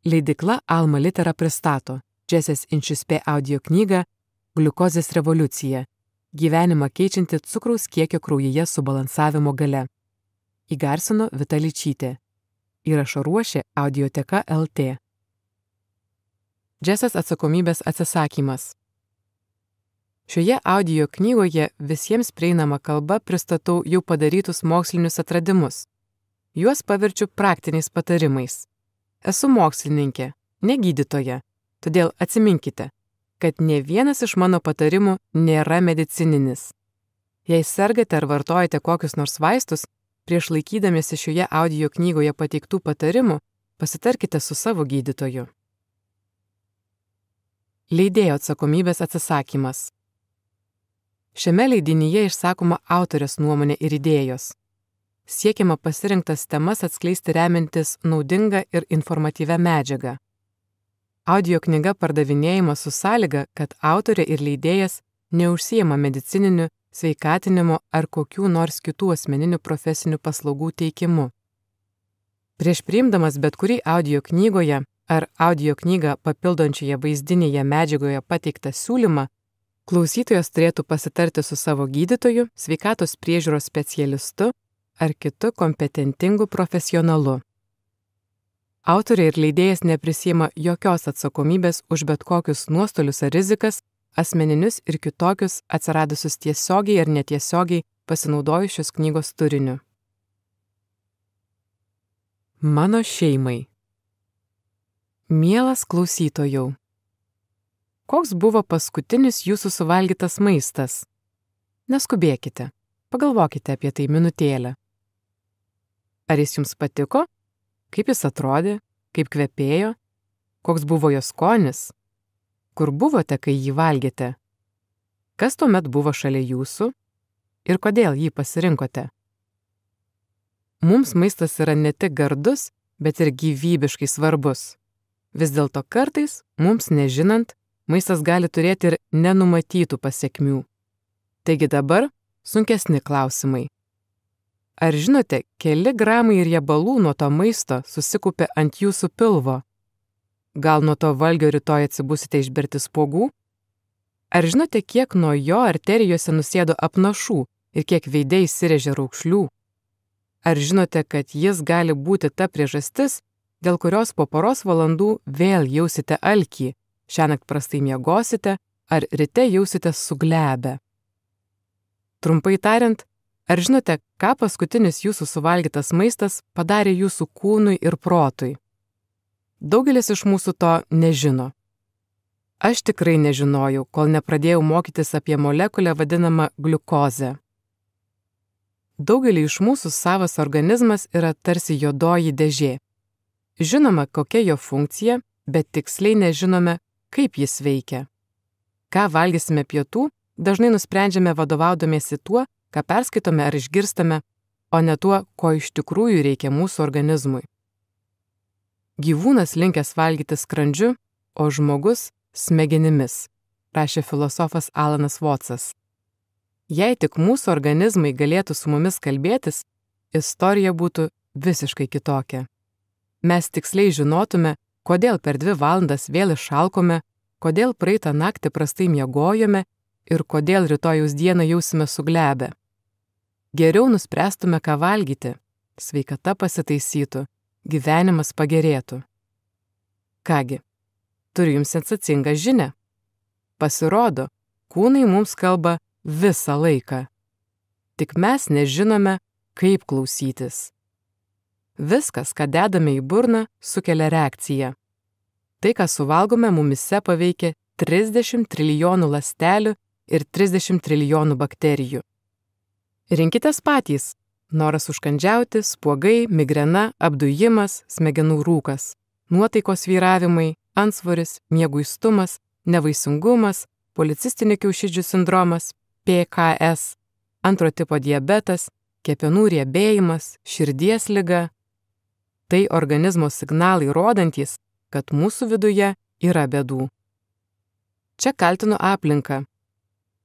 Leidykla Alma Litera pristato Džesės Inčiuspė audio knygą Gliukozės revoliucija – gyvenimą keičianti cukraus kiekio kraujyje subalansavimo galia. Įgarsino Vita Ličytė. Įrašą ruošė Audioteka LT. Džesės atsakomybės atsisakymas. Šioje audio knygoje visiems prieinama kalba pristatau jau padarytus mokslinius atradimus. Juos paverčiu praktiniais patarimais. Esu mokslininkė, ne gydytoja, todėl atsiminkite, kad ne vienas iš mano patarimų nėra medicininis. Jei sergate ar vartojate kokius nors vaistus, prieš laikydamiesi šioje audio knygoje pateiktų patarimų, pasitarkite su savo gydytoju. Leidėjo atsakomybės atsisakymas. Šiame leidinyje išsakoma autorės nuomonė ir idėjos. Siekiama pasirinktas temas atskleisti remiantis naudinga ir informatyvia medžiaga. Audio knyga pardavinėjama su sąlyga, kad autorė ir leidėjas neužsiima medicininiu, sveikatinimo ar kokių nors kitų asmeninių profesinių paslaugų teikimu. Prieš priimdamas bet kurį audio knygoje ar audio knygą papildančioje vaizdinėje medžiagoje pateiktą siūlymą, klausytojas turėtų pasitarti su savo gydytoju, sveikatos priežiūros specialistu ar kitu kompetentingu profesionalu. Autorė ir leidėjas neprisiima jokios atsakomybės už bet kokius nuostolius ar rizikas, asmeninius ir kitokius atsiradusius tiesiogiai ar netiesiogiai pasinaudojus šios knygos turiniu. Mano šeimai. Mielas klausytojau. Koks buvo paskutinis jūsų suvalgytas maistas? Neskubėkite, pagalvokite apie tai minutėlę. Ar jis jums patiko? Kaip jis atrodė? Kaip kvepėjo? Koks buvo jo skonis? Kur buvote, kai jį valgėte? Kas tuomet buvo šalia jūsų? Ir kodėl jį pasirinkote? Mums maistas yra ne tik gardus, bet ir gyvybiškai svarbus. Vis dėlto kartais, mums nežinant, maistas gali turėti ir nenumatytų pasekmių. Taigi dabar sunkesni klausimai. Ar žinote, keli gramai riebalų nuo to maisto susikaupė ant jūsų pilvo? Gal nuo to valgio rytoj atsibusite išberti spuogų? Ar žinote, kiek nuo jo arterijose nusėdo apnašų ir kiek veide įsirėžė raukšlių? Ar žinote, kad jis gali būti ta priežastis, dėl kurios po poros valandų vėl jausite alkį, šiąnakt prastai miegosite ar ryte jausite suglebę? Trumpai tariant, ar žinote, ką paskutinis jūsų suvalgytas maistas padarė jūsų kūnui ir protui? Daugelis iš mūsų to nežino. Aš tikrai nežinojau, kol nepradėjau mokytis apie molekulę vadinamą gliukozę. Daugelį iš mūsų savas organizmas yra tarsi juodoji dėžė. Žinoma, kokia jo funkcija, bet tiksliai nežinome, kaip jis veikia. Ką valgysime pietų, dažnai nusprendžiame vadovaudomėsi tuo, ką perskaitome ar išgirstame, o ne tuo, ko iš tikrųjų reikia mūsų organizmui. Gyvūnas linkęs valgyti skrandžiu, o žmogus smegenimis, rašė filosofas Alanas Votsas. Jei tik mūsų organizmai galėtų su mumis kalbėtis, istorija būtų visiškai kitokia. Mes tiksliai žinotume, kodėl per 2 valandas vėl išalkome, kodėl praeitą naktį prastai miegojome ir kodėl rytojaus dieną jausime suglebę. Geriau nuspręstume, ką valgyti, sveikata pasitaisytų, gyvenimas pagerėtų. Kągi, turiu jums sensacingą žinią. Pasirodo, kūnai mums kalba visą laiką. Tik mes nežinome, kaip klausytis. Viskas, ką dedame į burną, sukelia reakciją. Tai, ką suvalgome, mumise paveikia 30 trilijonų ląstelių ir 30 trilijonų bakterijų. Rinkitės patys. Noras užkandžiauti, spuogai, migrena, apdujimas, smegenų rūkas, nuotaikos vyravimai, antsvoris, mieguistumas, nevaisingumas, policistinių kiaušidžių sindromas, PKS, antro tipo diabetas, kepenų riebėjimas, širdies liga. Tai organizmo signalai rodantys, kad mūsų viduje yra bėdų. Čia kaltinu aplinką.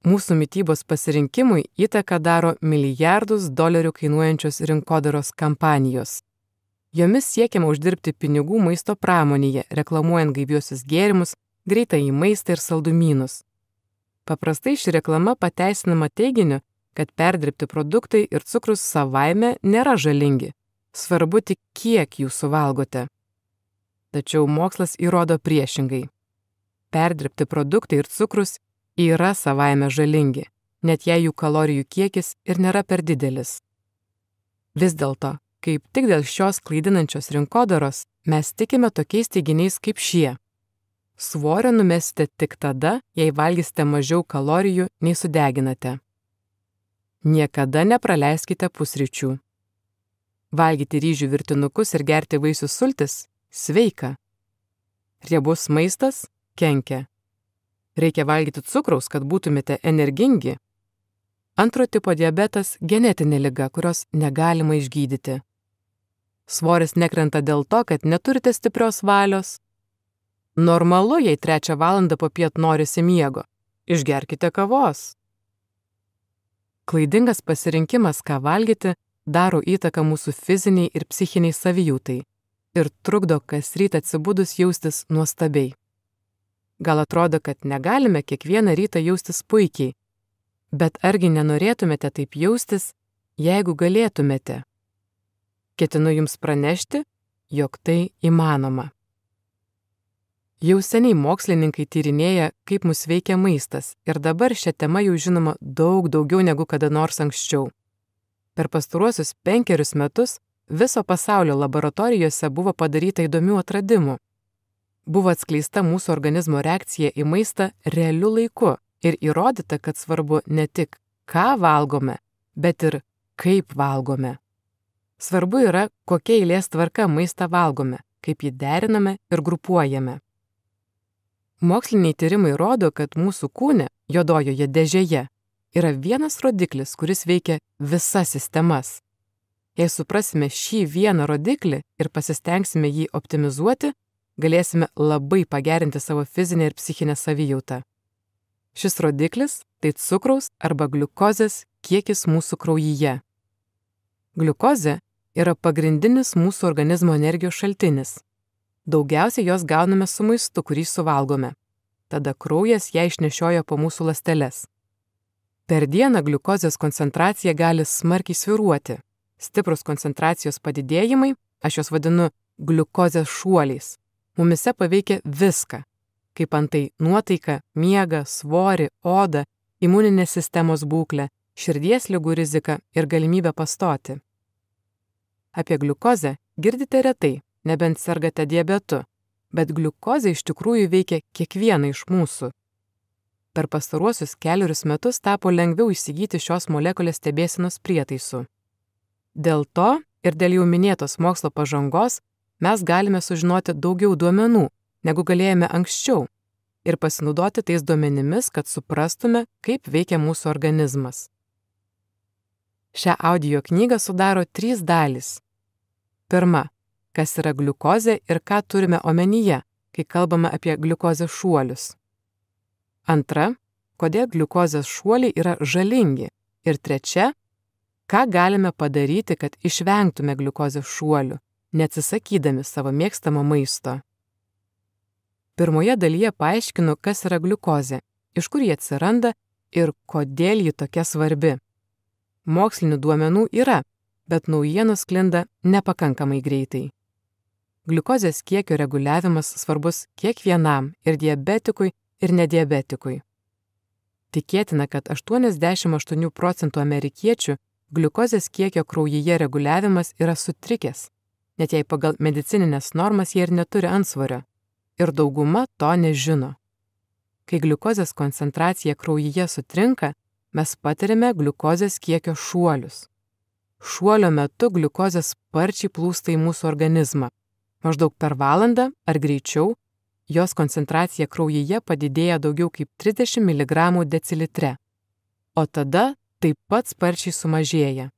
Mūsų mitybos pasirinkimui įtaką daro milijardus dolerių kainuojančios rinkodaros kampanijos. Jomis siekiama uždirbti pinigų maisto pramonėje, reklamuojant gaiviuosius gėrimus, greitąjį maistą ir saldumynus. Paprastai ši reklama pateisinama teiginiu, kad perdirbti produktai ir cukrus savaime nėra žalingi. Svarbu tik, kiek jų suvalgote. Tačiau mokslas įrodo priešingai. Perdirbti produktai ir cukrus yra savaime žalingi, net jei jų kalorijų kiekis ir nėra per didelis. Vis dėlto, kaip tik dėl šios klaidinančios rinkodaros, mes tikime tokiais teiginiais kaip šie. Svorio numesite tik tada, jei valgysite mažiau kalorijų nei sudeginate. Niekada nepraleiskite pusryčių. Valgyti ryžių virtinukus ir gerti vaisių sultis – sveika. Riebus maistas – kenkia. Reikia valgyti cukraus, kad būtumėte energingi. Antro tipo diabetas – genetinė liga, kurios negalima išgydyti. Svoris nekrenta dėl to, kad neturite stiprios valios. Normalu, jei 3 valandą popiet norisi miego. Išgerkite kavos. Klaidingas pasirinkimas, ką valgyti, daro įtaką mūsų fiziniai ir psichiniai savijautai ir trukdo kas rytą atsibudus jaustis nuostabiai. Gal atrodo, kad negalime kiekvieną rytą jaustis puikiai, bet argi nenorėtumėte taip jaustis, jeigu galėtumėte? Ketinu jums pranešti, jog tai įmanoma. Jau seniai mokslininkai tyrinėja, kaip mus veikia maistas, ir dabar šią temą jau žinoma daug daugiau negu kada nors anksčiau. Per pastaruosius 5 metus viso pasaulio laboratorijose buvo padaryta įdomių atradimų. Buvo atskleista mūsų organizmo reakcija į maistą realiu laiku ir įrodyta, kad svarbu ne tik, ką valgome, bet ir kaip valgome. Svarbu yra, kokia eilės tvarka maistą valgome, kaip jį deriname ir grupuojame. Moksliniai tyrimai rodo, kad mūsų kūne, juodojoje dėžėje, yra vienas rodiklis, kuris veikia visas sistemas. Jei suprasime šį vieną rodiklį ir pasistengsime jį optimizuoti, galėsime labai pagerinti savo fizinę ir psichinę savijautą. Šis rodiklis – tai cukraus arba gliukozės kiekis mūsų kraujyje. Gliukozė yra pagrindinis mūsų organizmo energijos šaltinis. Daugiausiai jos gauname su maistu, kurį suvalgome. Tada kraujas ją išnešioja po mūsų ląsteles. Per dieną gliukozės koncentracija gali smarkiai svyruoti. Stiprus koncentracijos padidėjimai, aš juos vadinu gliukozės šuoliais, mumise paveikia viską, kaip antai nuotaiką, miegą, svorį, odą, imuninės sistemos būklę, širdies ligų riziką ir galimybę pastoti. Apie gliukozę girdite retai, nebent sergate diabetu, bet gliukozė iš tikrųjų veikia kiekvieną iš mūsų. Per pastaruosius 4 metus tapo lengviau įsigyti šios molekulės stebėsenos prietaisų. Dėl to ir dėl jau minėtos mokslo pažangos mes galime sužinoti daugiau duomenų, negu galėjome anksčiau, ir pasinaudoti tais duomenimis, kad suprastume, kaip veikia mūsų organizmas. Šią audio knygą sudaro 3 dalys. Pirma, kas yra gliukozė ir ką turime omenyje, kai kalbame apie gliukozės šuolius. Antra, kodėl gliukozės šuoliai yra žalingi. Ir trečia, ką galime padaryti, kad išvengtume gliukozės šuolių, neatsisakydami savo mėgstamo maisto. Pirmoje dalyje paaiškinu, kas yra gliukozė, iš kur ji atsiranda ir kodėl ji tokia svarbi. Mokslinių duomenų yra, bet naujienos sklinda nepakankamai greitai. Gliukozės kiekio reguliavimas svarbus kiekvienam ir diabetikui ir nediabetikui. Tikėtina, kad 88% amerikiečių gliukozės kiekio kraujyje reguliavimas yra sutrikęs, net jei pagal medicininės normas jie ir neturi antsvorio, ir dauguma to nežino. Kai gliukozės koncentracija kraujyje sutrinka, mes patiriame gliukozės kiekio šuolius. Šuolio metu gliukozė sparčiai plūsta į mūsų organizmą. Maždaug per valandą ar greičiau, jos koncentracija kraujyje padidėja daugiau kaip 30 mg decilitre, o tada taip pat sparčiai sumažėja.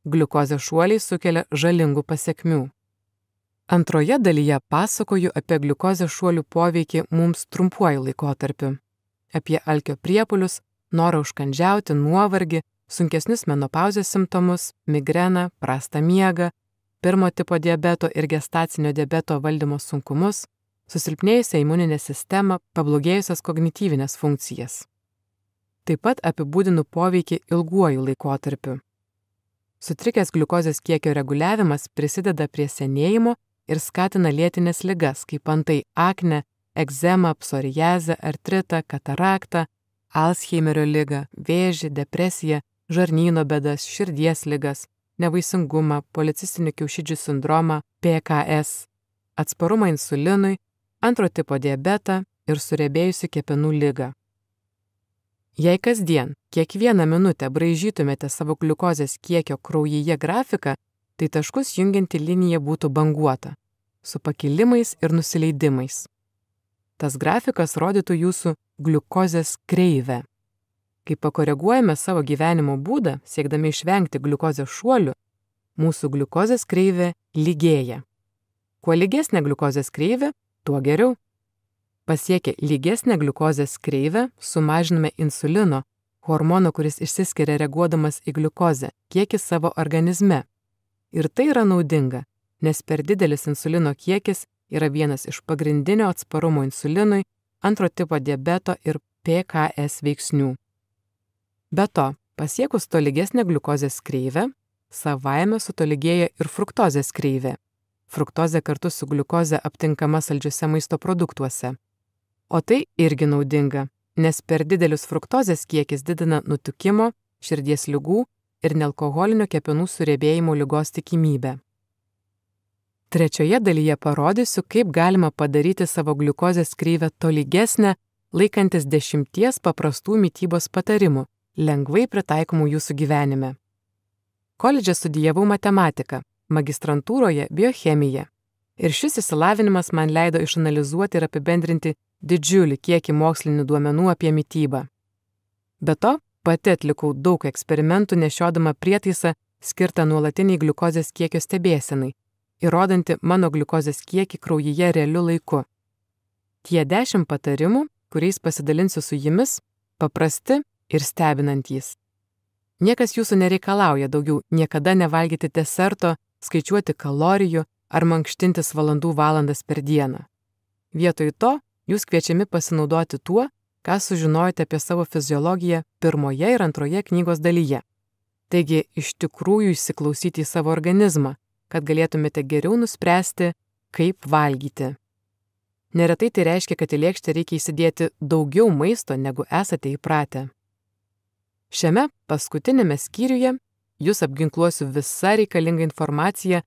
Gliukozės šuoliai sukelia žalingų pasekmių. Antroje dalyje pasakoju apie gliukozės šuolių poveikį mums trumpuoju laikotarpiu. Apie alkio priepuolius, norą užkandžiauti, nuovargį, sunkesnius menopauzės simptomus, migreną, prastą miegą, pirmo tipo diabeto ir gestacinio diabeto valdymo sunkumus, susilpnėjusią imuninę sistemą, pablogėjusias kognityvinės funkcijas. Taip pat apibūdinu poveikį ilguoju laikotarpiu. Sutrikęs gliukozės kiekio reguliavimas prisideda prie senėjimo ir skatina lėtines ligas, kaip antai akne, egzemą, psoriazę, artritą, kataraktą, Alzheimerio ligą, vėžį, depresiją, žarnyno bėdas, širdies ligas, nevaisingumą, policistinių kiaušidžių sindromą, PKS, atsparumą insulinui, antro tipo diabetą ir suriebėjusių kepenų ligą. Jei kasdien, kiekvieną minutę braižytumėte savo gliukozės kiekio kraujyje grafiką, tai taškus jungianti linija būtų banguota, su pakilimais ir nusileidimais. Tas grafikas rodytų jūsų gliukozės kreivę. Kai pakoreguojame savo gyvenimo būdą, siekdami išvengti gliukozės šuolių, mūsų gliukozės kreivė lygėja. Kuo lygesnė gliukozės kreivė, tuo geriau. Pasiekę lygesnę gliukozės kreivę, sumažiname insulino, hormono, kuris išsiskiria reaguodamas į gliukozę, kiekį savo organizme. Ir tai yra naudinga, nes per didelis insulino kiekis yra vienas iš pagrindinio atsparumo insulinui, antro tipo diabeto ir PKS veiksnių. Be to, pasiekus tolygesnę gliukozės kreivę, savaime sutolygėja ir fruktozės kreivė. Fruktozė kartu su gliukoze aptinkama saldžiuose maisto produktuose. O tai irgi naudinga, nes per didelius fruktozės kiekis didina nutukimo, širdies ligų ir nealkoholinio kepenų suriebėjimo ligos tikimybę. Trečioje dalyje parodysiu, kaip galima padaryti savo gliukozės kreivę tolygesnę, laikantis 10 paprastų mitybos patarimų, lengvai pritaikomų jūsų gyvenime. Koledže studijavau matematiką, magistrantūroje biochemiją. Ir šis išsilavinimas man leido išanalizuoti ir apibendrinti didžiulį kiekį mokslinių duomenų apie mitybą. Be to, pati atlikau daug eksperimentų nešiodama prietaisą skirtą nuolatiniai gliukozės kiekio stebėsenai, įrodanti mano gliukozės kiekį kraujyje realiu laiku. Tie 10 patarimų, kuriais pasidalinsiu su jumis, paprasti ir stebinantys. Niekas jūsų nereikalauja daugiau niekada nevalgyti deserto, skaičiuoti kalorijų ar mankštintis valandas per dieną. Vietoj to, jūs kviečiami pasinaudoti tuo, ką sužinojote apie savo fiziologiją pirmoje ir antroje knygos dalyje. Taigi, iš tikrųjų įsiklausyti į savo organizmą, kad galėtumėte geriau nuspręsti, kaip valgyti. Neretai tai reiškia, kad į lėkštę reikia įsidėti daugiau maisto, negu esate įpratę. Šiame paskutinėme skyriuje jūs apginkluosiu visą reikalingą informaciją,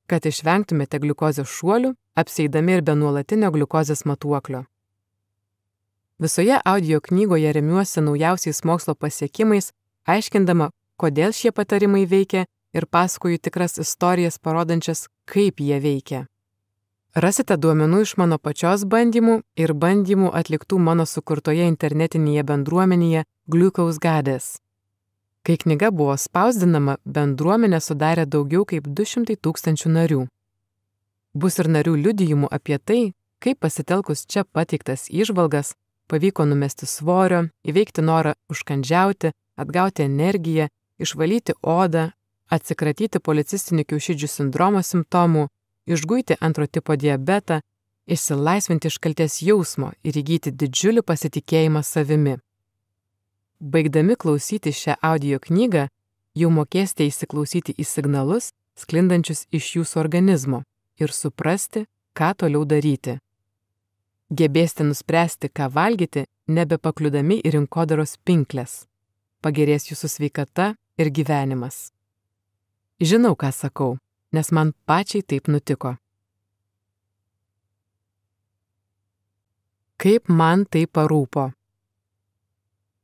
kad išvengtumėte gliukozės šuolių, apsieidami ir be nuolatinio gliukozės matuoklio. Visoje audio knygoje remiuosi naujausiais mokslo pasiekimais, aiškindama, kodėl šie patarimai veikia ir pasakoju tikras istorijas parodančias, kaip jie veikia. Rasite duomenų iš mano pačios bandymų ir bandymų atliktų mano sukurtoje internetinėje bendruomenėje Glucose Goddess. Kai knyga buvo spausdinama, bendruomenė sudarė daugiau kaip 200 000 narių. Bus ir narių liudijimų apie tai, kaip pasitelkus čia pateiktas įžvalgas pavyko numesti svorio, įveikti norą užkandžiauti, atgauti energiją, išvalyti odą, atsikratyti policistinių kiaušidžių sindromo simptomų, išguiti antro tipo diabetą, išsilaisvinti iš kaltės jausmo ir įgyti didžiulį pasitikėjimą savimi. Baigdami klausyti šią audio knygą, jau mokėsite įsiklausyti į signalus, sklindančius iš jūsų organizmo ir suprasti, ką toliau daryti. Gebėsite nuspręsti, ką valgyti, nebepakliudami į rinkodaros pinkles. Pagerės jūsų sveikata ir gyvenimas. Žinau, ką sakau, nes man pačiai taip nutiko. Kaip man tai parūpo?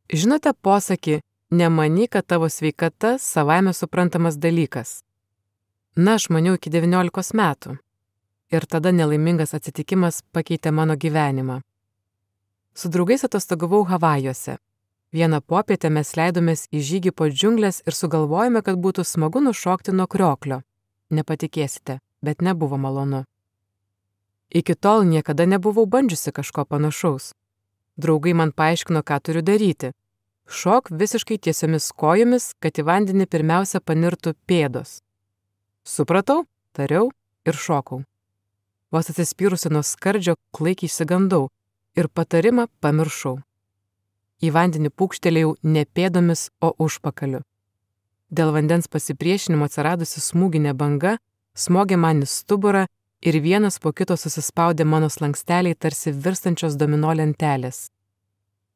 Žinote posakį, nemanyk, kad tavo sveikata savaime suprantamas dalykas. Na, aš maniau iki 19 metų. Ir tada nelaimingas atsitikimas pakeitė mano gyvenimą. Su draugais atostogavau Havajuose. Vieną popietę mes leidomės į žygį po džiunglės ir sugalvojome, kad būtų smagu nušokti nuo krioklio. Nepatikėsite, bet nebuvo malonu. Iki tol niekada nebuvau bandžiusi kažko panašaus. Draugai man paaiškino, ką turiu daryti. Šok visiškai tiesiomis kojomis, kad į vandenį pirmiausia panirtų pėdos. Supratau, tariau ir šokau. Vos atsispyrusi nuo skardžio, klaikiai išsigandau ir patarimą pamiršau. Į vandenį pūkštelėjau ne pėdomis, o užpakaliu. Dėl vandens pasipriešinimo atsiradusi smūginė banga smogė man į stuburą ir vienas po kito susispaudė mano slanksteliai tarsi virstančios domino lentelės.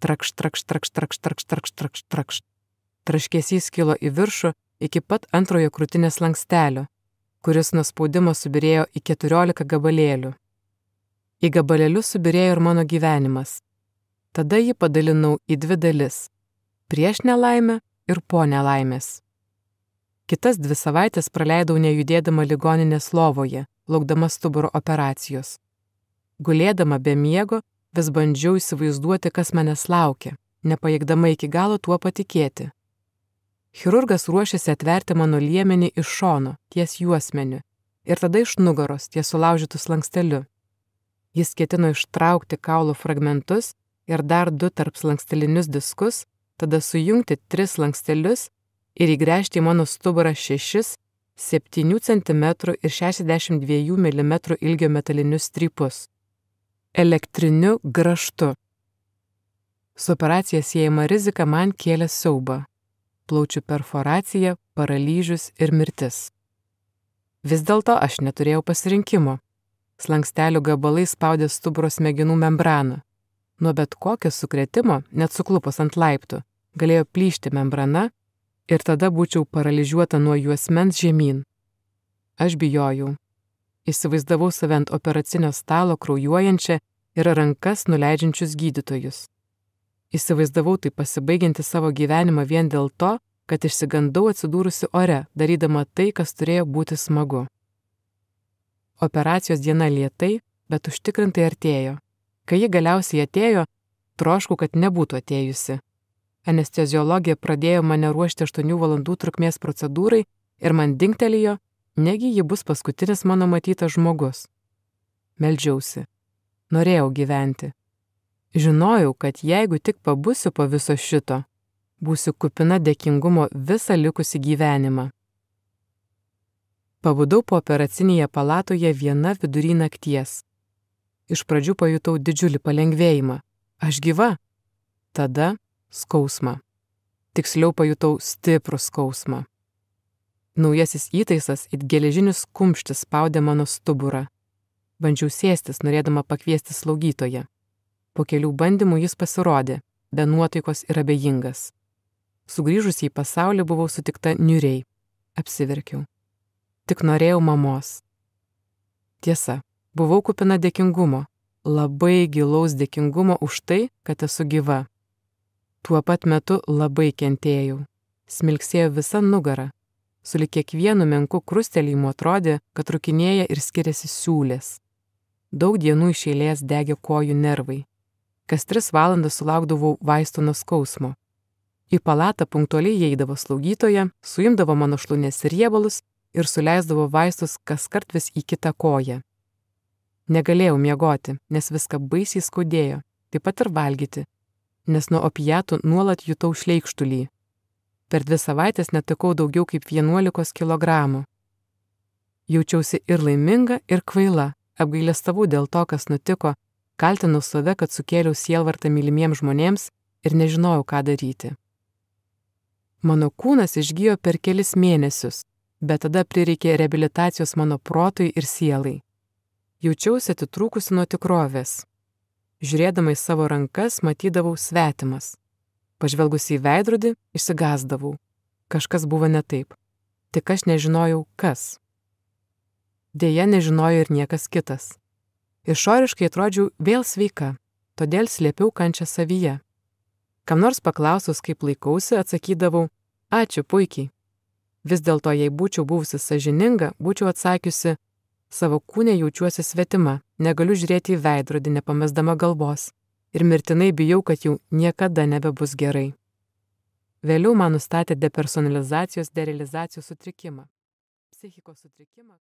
Trakšt, trakšt, trakšt, trakšt, trakšt, trakšt, trakšt, trakšt. Traškesys kilo į viršų iki pat antrojo krūtinės slankstelio, kuris nuo spaudimo subirėjo į 14 gabalėlių. Į gabalėlius subirėjo ir mano gyvenimas. Tada jį padalinau į 2 dalis – prieš nelaimę ir po nelaimės. Kitas 2 savaitės praleidau nejudėdama ligoninės lovoje, laukdama stuburo operacijos. Gulėdama be miego, vis bandžiau įsivaizduoti, kas manęs laukia, nepajėgdama iki galo tuo patikėti. Chirurgas ruošėsi atverti mano liemenį iš šono, ties juosmeniu, ir tada iš nugaros, ties sulaužytų slanksteliu. Jis ketino ištraukti kaulo fragmentus ir dar 2 tarpslankstelinius diskus, tada sujungti 3 slankstelius ir įgręžti į mano stuburą 6, 7 cm ir 62 mm ilgio metalinius strypus. Elektriniu grąžtu. Su operacija siejama rizika man kėlė siaubą. Plaučių perforacija, paralyžius ir mirtis. Vis dėlto aš neturėjau pasirinkimo. Slankstelių gabalai spaudė stuburo smegenų membraną. Nuo bet kokio sukrėtimo, net suklupus ant laiptų, galėjo plyšti membrana ir tada būčiau paralyžiuota nuo juosmens žemyn. Aš bijojau. Įsivaizdavau save ant operacinio stalo kraujuojančią ir rankas nuleidžiančius gydytojus. Įsivaizdavau tai pasibaigianti savo gyvenimą vien dėl to, kad išsigandau atsidūrusi ore, darydama tai, kas turėjo būti smagu. Operacijos diena lėtai, bet užtikrintai artėjo. Kai ji galiausiai atėjo, troškau, kad nebūtų atėjusi. Anesteziologija pradėjo mane ruošti 8 valandų trukmės procedūrai ir man dingtelėjo, negi ji bus paskutinis mano matytas žmogus. Meldžiausi. Norėjau gyventi. Žinojau, kad jeigu tik pabusiu po viso šito, būsiu kupina dėkingumo visą likusį gyvenimą. Pabudau po operacinėje palatoje viena vidury nakties. Iš pradžių pajutau didžiulį palengvėjimą. Aš gyva. Tada skausmą. Tiksliau pajutau stiprų skausmą. Naujasis įtaisas it geležinis kumštis spaudė mano stuburą. Bandžiau sėstis, norėdama pakviesti slaugytoją. Po kelių bandymų jis pasirodė, be nuotaikos ir abejingas. Sugrįžusi į pasaulį buvau sutikta niūriai. Apsiverkiau. Tik norėjau mamos. Tiesa, buvau kupina dėkingumo, labai gilaus dėkingumo už tai, kad esu gyva. Tuo pat metu labai kentėjau. Smilksėjo visa nugara. Sulig kiekvienu menku krustelėjimu atrodė, kad trūkinėja ir skiriasi siūlės. Daug dienų iš eilės degė kojų nervai. Kas 3 valandas sulaukdavau vaistų nuo skausmo. Į palatą punktualiai įeidavo slaugytoja, suimdavo mano šlaunies riebalus ir suleisdavo vaistus kaskart vis į kitą koją. Negalėjau miegoti, nes viską baisiai skaudėjo, taip pat ir valgyti, nes nuo opiatų nuolat jutau šleikštulį. Per 2 savaitės netekau daugiau kaip 11 kilogramų. Jaučiausi ir laiminga, ir kvaila, apgailestavau dėl to, kas nutiko, kaltinau save, kad sukėliau sielvartą mylimiems žmonėms ir nežinojau, ką daryti. Mano kūnas išgijo per kelis mėnesius, bet tada prireikė reabilitacijos mano protui ir sielai. Jaučiausi atitrūkusi nuo tikrovės. Žiūrėdama į savo rankas, matydavau svetimas. Pažvelgusi į veidrodį, išsigąsdavau. Kažkas buvo ne taip. Tik aš nežinojau, kas. Deja, nežinojo ir niekas kitas. Išoriškai atrodžiau vėl sveika, todėl slėpiau kančią savyje. Kam nors paklausus, kaip laikausi, atsakydavau, ačiū, puikiai. Vis dėlto, jei būčiau buvusi sąžininga, būčiau atsakiusi, savo kūne jaučiuosi svetima, negaliu žiūrėti į veidrodį, nepamesdama galvos, ir mirtinai bijau, kad jau niekada nebebus gerai. Vėliau man nustatė depersonalizacijos, derealizacijos sutrikimą. Psichikos sutrikimą.